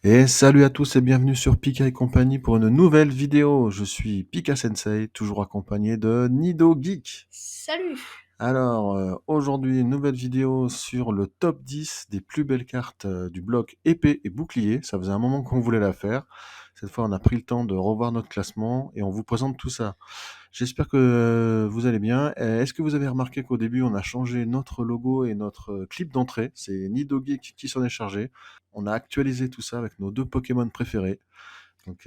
Et salut à tous et bienvenue sur Pika et compagnie pour une nouvelle vidéo. Je suis Pika Sensei, toujours accompagné de Nido Geek. Salut! Alors, aujourd'hui, une nouvelle vidéo sur le top 10 des plus belles cartes du bloc épée et bouclier. Ça faisait un moment qu'on voulait la faire. Cette fois, on a pris le temps de revoir notre classement et on vous présente tout ça. J'espère que vous allez bien. Est-ce que vous avez remarqué qu'au début, on a changé notre logo et notre clip d'entrée? C'est Nido Geek qui s'en est chargé. On a actualisé tout ça avec nos 2 Pokémon préférés. Donc,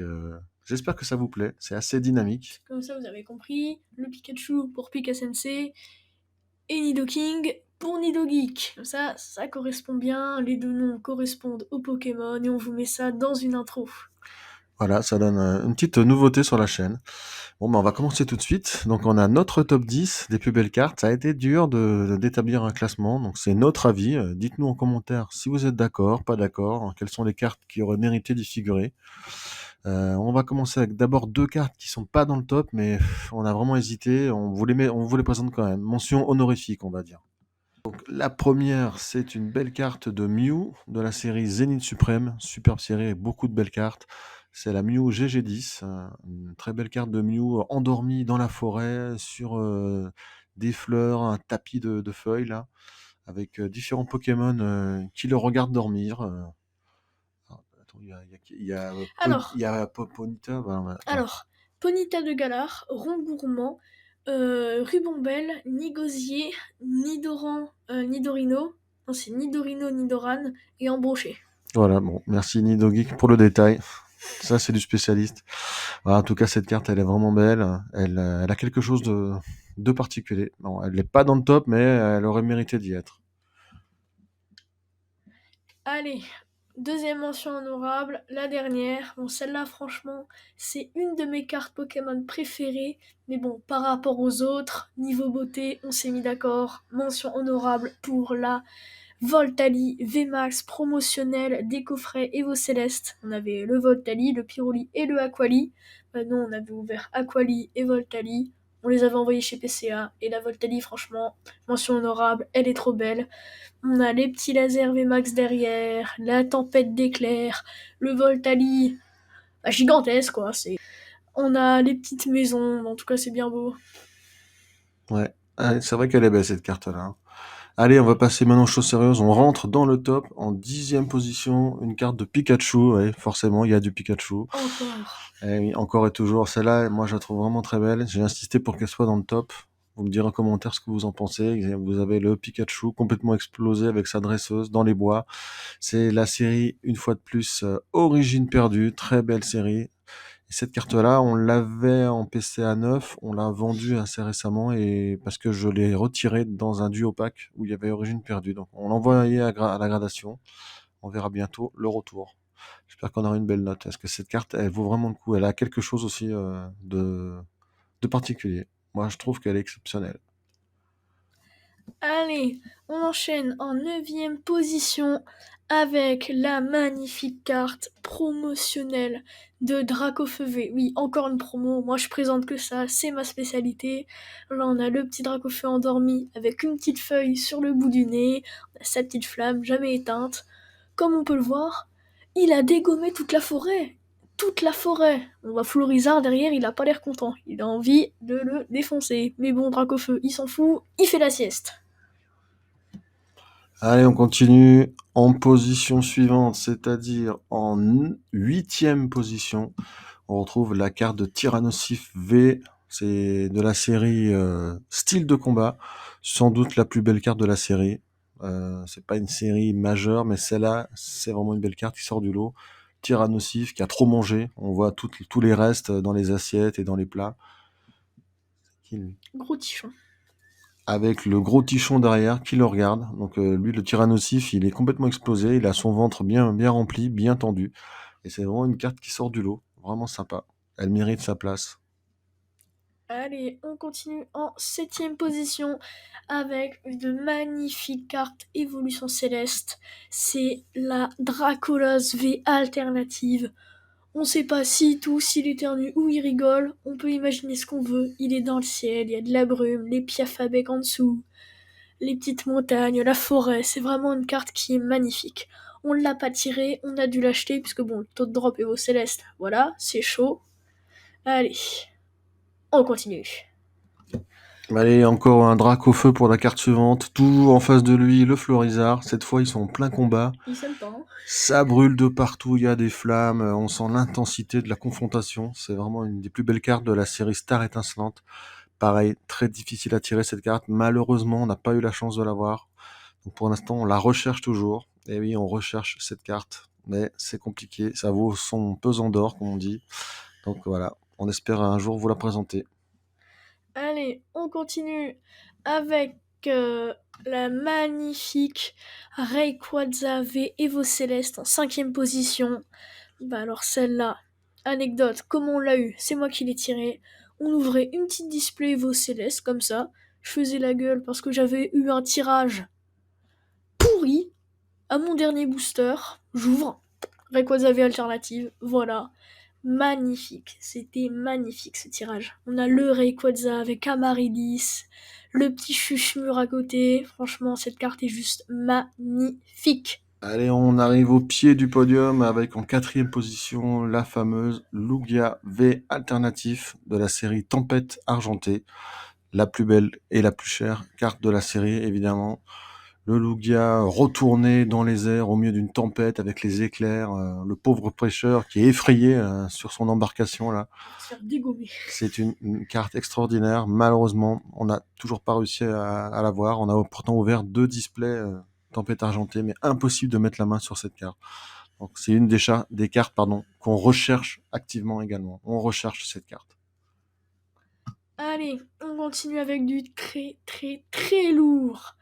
j'espère que ça vous plaît. C'est assez dynamique. Comme ça, vous avez compris, le Pikachu pour Pika Sensei et Nidoking pour Nidogeek. Comme ça correspond bien, les deux noms correspondent aux Pokémon et on vous met ça dans une intro. Voilà, ça donne une petite nouveauté sur la chaîne. Bon, on va commencer tout de suite. Donc, on a notre top 10 des plus belles cartes. Ça a été dur d'établir un classement. Donc, c'est notre avis. Dites-nous en commentaire si vous êtes d'accord, pas d'accord. Quelles sont les cartes qui auraient mérité d'y figurer. On va commencer avec d'abord 2 cartes qui sont pas dans le top, mais on a vraiment hésité. On vous les présente quand même. Mention honorifique, on va dire. Donc, la première, c'est une belle carte de Mew de la série Zénith Suprême. Superbe série avec beaucoup de belles cartes. C'est la Mew GG10, une très belle carte de Mew endormie dans la forêt sur des fleurs, un tapis de feuilles là, avec différents Pokémon qui le regardent dormir. Attends, Alors, il y a Ponita. Ponyta de Galar, Rond Gourmand, Rubombelle, Nigosier, Nidoran, Nidorino, non c'est Nidorino, Nidoran et Embauché. Voilà, bon, merci Nidogeek pour le détail. Ça, c'est du spécialiste. Voilà, en tout cas, cette carte, elle est vraiment belle. Elle a quelque chose de particulier. Non, elle n'est pas dans le top, mais elle aurait mérité d'y être. Allez, deuxième mention honorable, la dernière. Bon, celle-là, franchement, c'est une de mes cartes Pokémon préférées. Mais bon, par rapport aux autres, niveau beauté, on s'est mis d'accord. Mention honorable pour la Voltali VMAX promotionnel des coffrets Evo Céleste. On avait le Voltali, le Pyroli et le Aquali. Maintenant, on avait ouvert Aquali et Voltali. On les avait envoyés chez PCA. Et la Voltali, franchement, mention honorable, elle est trop belle. On a les petits lasers VMAX derrière, la tempête d'éclairs, le Voltali, gigantesque quoi. On a les petites maisons, en tout cas c'est bien beau. Ouais, c'est vrai qu'elle est belle, cette carte-là. Allez, on va passer maintenant aux choses sérieuses. On rentre dans le top en 10e position. Une carte de Pikachu. Ouais, forcément, il y a du Pikachu. Encore. Eh oui, encore et toujours. Celle-là, moi, je la trouve vraiment très belle. J'ai insisté pour qu'elle soit dans le top. Vous me direz en commentaire ce que vous en pensez. Vous avez le Pikachu complètement explosé avec sa dresseuse dans les bois. C'est la série, une fois de plus, Origine perdue. Très belle série. Et cette carte-là, on l'avait en PCA 9, on l'a vendue assez récemment et parce que je l'ai retirée dans un duo pack où il y avait Origine perdue. Donc on l'envoyait à la gradation. On verra bientôt le retour. J'espère qu'on aura une belle note. Est-ce que cette carte, elle vaut vraiment le coup? Elle a quelque chose aussi de particulier. Moi, je trouve qu'elle est exceptionnelle. Allez, on enchaîne en 9e position avec la magnifique carte promotionnelle de Dracofeu. Oui, encore une promo, moi je présente que ça, c'est ma spécialité. Là on a le petit Dracofeu endormi avec une petite feuille sur le bout du nez, on a sa petite flamme jamais éteinte. Comme on peut le voir, il a dégommé toute la forêt. Toute la forêt. On voit Florizard derrière, il a pas l'air content. Il a envie de le défoncer. Mais bon, Dracofeu, il s'en fout, il fait la sieste. Allez, on continue en position suivante, c'est-à-dire en 8e position. On retrouve la carte de Tyrannosif V. C'est de la série Style de combat. Sans doute la plus belle carte de la série. C'est pas une série majeure, mais celle-là, c'est vraiment une belle carte qui sort du lot. Tyrannosif qui a trop mangé. On voit tous les restes dans les assiettes et dans les plats. Gros tichon. Avec le gros tichon derrière qui le regarde. Donc lui, le Tyrannosif, il est complètement explosé. Il a son ventre bien rempli, bien tendu. Et c'est vraiment une carte qui sort du lot. Vraiment sympa. Elle mérite sa place. Allez, on continue en 7ème position avec une magnifique carte évolution céleste. C'est la Dracolos V alternative. On sait pas s'il tousse, s'il éternue ou il rigole. On peut imaginer ce qu'on veut. Il est dans le ciel, il y a de la brume, les piafabek en dessous, les petites montagnes, la forêt. C'est vraiment une carte qui est magnifique. On l'a pas tirée, on a dû l'acheter puisque bon, le taux de drop est au céleste. Voilà, c'est chaud. Allez, on continue. Allez, encore un drac au feu pour la carte suivante. Toujours en face de lui, le Florizard. Cette fois, ils sont en plein combat. Il s'aime pas, hein. Ça brûle de partout, il y a des flammes. On sent l'intensité de la confrontation. C'est vraiment une des plus belles cartes de la série Star Étincelante. Pareil, très difficile à tirer cette carte. Malheureusement, on n'a pas eu la chance de l'avoir. Donc pour l'instant, on la recherche toujours. Et oui, on recherche cette carte. Mais c'est compliqué. Ça vaut son pesant d'or, comme on dit. Donc voilà, on espère un jour vous la présenter. Allez, on continue avec la magnifique Rayquaza V Evo Céleste en 5ème position. Bah alors celle-là, anecdote, comment on l'a eu? C'est moi qui l'ai tiré. On ouvrait une petite display Evo Céleste comme ça. Je faisais la gueule parce que j'avais eu un tirage pourri à mon dernier booster. J'ouvre Rayquaza V alternative, voilà. Magnifique, c'était magnifique ce tirage. On a le Rayquaza avec Amaryllis, le petit Chuchmur à côté. Franchement, cette carte est juste magnifique. Allez, on arrive au pied du podium avec en 4ème position la fameuse Lugia V alternatif de la série Tempête Argentée. La plus belle et la plus chère carte de la série, évidemment. Le Lugia retourné dans les airs au milieu d'une tempête avec les éclairs, le pauvre pêcheur qui est effrayé sur son embarcation là. Se faire dégommer. C'est une carte extraordinaire. Malheureusement, on n'a toujours pas réussi à l'avoir. On a pourtant ouvert 2 displays Tempête Argentée, mais impossible de mettre la main sur cette carte. Donc c'est une des cartes qu'on recherche activement également. On recherche cette carte. Allez, on continue avec du très très très lourd.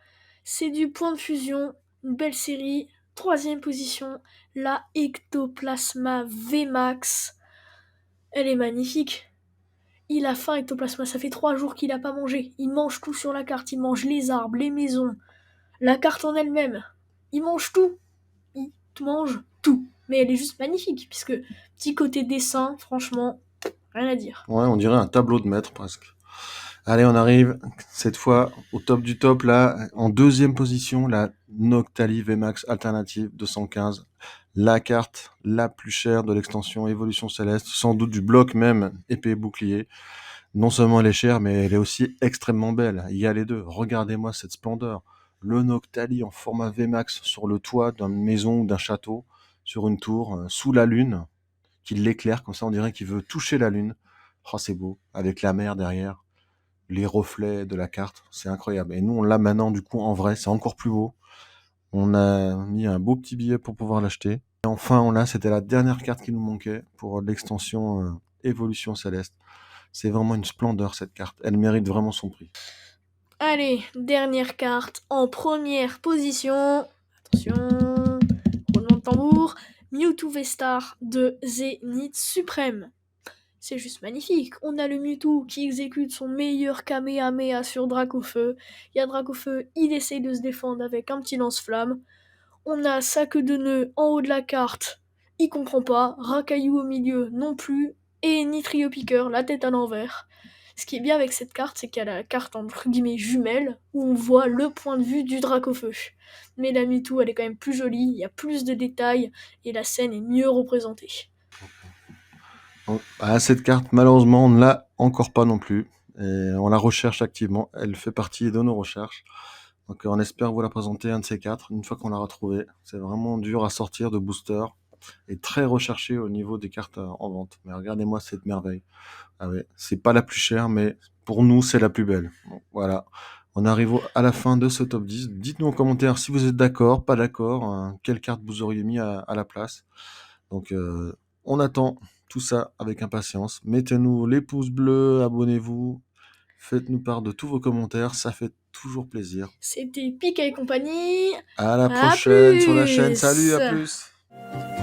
C'est du point de fusion, une belle série. 3ème position, la Ectoplasma VMAX. Elle est magnifique. Il a faim, Ectoplasma, ça fait 3 jours qu'il a pas mangé. Il mange tout sur la carte, il mange les arbres, les maisons, la carte en elle-même. Il mange tout. Il mange tout. Mais elle est juste magnifique, puisque petit côté dessin, franchement, rien à dire. Ouais, on dirait un tableau de maître presque. Allez, on arrive cette fois au top du top là, en 2ème position, la Noctali VMAX Alternative 215. La carte la plus chère de l'extension Évolution Céleste, sans doute du bloc même épée et bouclier. Non seulement elle est chère, mais elle est aussi extrêmement belle. Il y a les deux. Regardez-moi cette splendeur. Le Noctali en format VMAX sur le toit d'une maison ou d'un château, sur une tour, sous la lune, qui l'éclaire, comme ça on dirait qu'il veut toucher la lune. Oh, c'est beau, avec la mer derrière, les reflets de la carte, c'est incroyable. Et nous, on l'a maintenant, du coup, en vrai, c'est encore plus beau. On a mis un beau petit billet pour pouvoir l'acheter. Et enfin, on l'a, c'était la dernière carte qui nous manquait pour l'extension Évolution Céleste. C'est vraiment une splendeur cette carte. Elle mérite vraiment son prix. Allez, dernière carte en première position. Attention, roulement de tambour. Mewtwo V-Star de Zénith Suprême. C'est juste magnifique. On a le Mewtwo qui exécute son meilleur Kamehameha sur Dracofeu. Il y a Dracofeu, il essaye de se défendre avec un petit lance-flamme. On a sa queue de nœud en haut de la carte. Il comprend pas. Rakaillou au milieu non plus. Et Nitrio Piqueur, la tête à l'envers. Ce qui est bien avec cette carte, c'est qu'il y a la carte entre guillemets jumelle, où on voit le point de vue du Dracofeu. Mais la Mewtwo, elle est quand même plus jolie, il y a plus de détails, et la scène est mieux représentée. Cette carte, malheureusement, on ne l'a encore pas non plus. Et on la recherche activement. Elle fait partie de nos recherches. Donc on espère vous la présenter un de ces quatre une fois qu'on l'a retrouvée. C'est vraiment dur à sortir de booster et très recherché au niveau des cartes en vente. Mais regardez-moi cette merveille. Ah ouais, c'est pas la plus chère, mais pour nous, c'est la plus belle. Bon, voilà. On arrive à la fin de ce top 10. Dites-nous en commentaire si vous êtes d'accord, pas d'accord, quelle carte vous auriez mis à la place. Donc on attend tout ça avec impatience. Mettez-nous les pouces bleus, abonnez-vous, faites-nous part de tous vos commentaires, ça fait toujours plaisir. C'était Pika et compagnie. À la À prochaine sur la chaîne. Salut, plus! à plus.